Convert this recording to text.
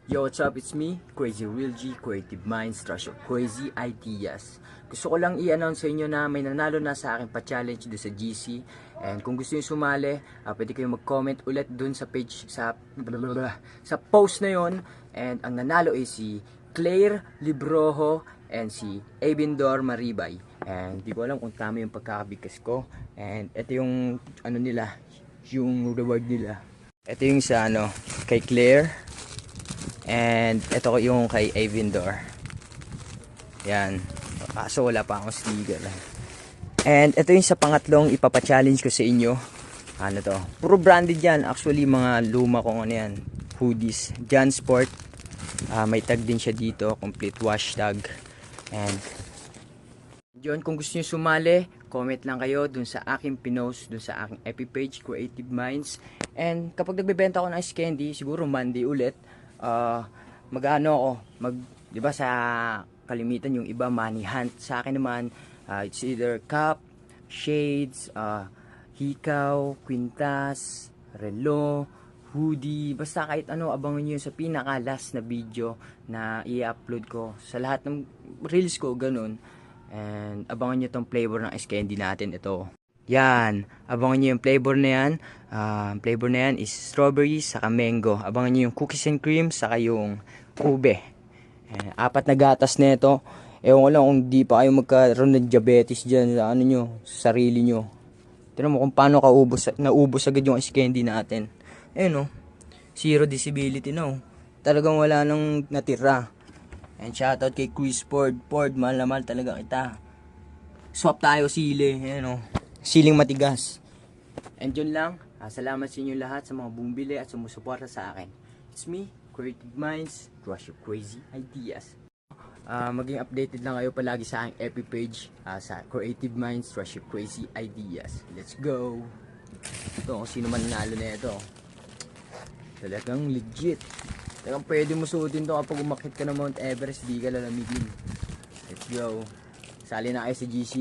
Yo, what's up? It's me, Crazy Real G, Creative Minds, Trash of Crazy Ideas. Gusto ko lang i-announce sa inyo na may nanalo na sa akin pa-challenge doon sa GC. And kung gusto niyo sumali, pwede kayong mag-comment ulit doon sa page, sa post na yon. And ang nanalo is si Claire Librojo and si Abindor Maribay. And di ko alam kung tama yung pagkakabigkas ko. And ito yung ano nila, yung reward nila. Ito yung sa kay Claire. And ito yung kay Avindor. Yan. Kaso wala pa akong sticker. And ito yung sa pangatlong ipapa-challenge ko sa inyo. Ano to? Puro branded yan. Actually mga luma kong yan. Hoodies. Jan Sport. May tag din siya dito. Complete wash tag. And yun, kung gusto nyo sumali, comment lang kayo dun sa aking pinost, dun sa aking FB page, Creative Minds. And kapag nagbebenta ako ng ice candy, siguro Monday ulit, mag-ano ako, di ba sa kalimitan yung iba money hunt. Sa akin naman, it's either cup, shades, hikaw, kwintas, relo, hoodie, basta kahit ano, abangan nyo sa pinaka last na video na i-upload ko. Sa lahat ng reels ko, ganun. And abangan nyo tong flavor ng ice candy natin. Ito. Yan. Abangan nyo yung flavor na yan. Flavor na yan is strawberry saka mango. Abangan nyo yung cookies and cream saka yung ube. Apat na gatas na ito. Ewan ko lang kung di pa kayo magkaroon ng diabetes dyan sa ano nyo, sa sarili nyo. Tignan mo kung paano naubos agad yung ice candy natin. Ayun o. Zero disability no. Talagang wala nang natira. And shoutout kay Chris Ford. Ford, mahal na mahal talaga kita. Swap tayo sili. Ayan o. Siling matigas. And yun lang. Salamat sa inyo lahat sa mga bumibili at sumusuporta sa akin. It's me, Creative Minds, Crush Your Crazy Ideas. Maging updated lang kayo palagi sa aking FB page sa Creative Minds, Crush Your Crazy Ideas. Let's go! Ito, kung sino man nanalo na ito. Talagang legit. Talagang pwede mo suotin to kapag umakyat ka ng Mount Everest, di ka lalamigin. Let's go. Sali na kayo sa GC.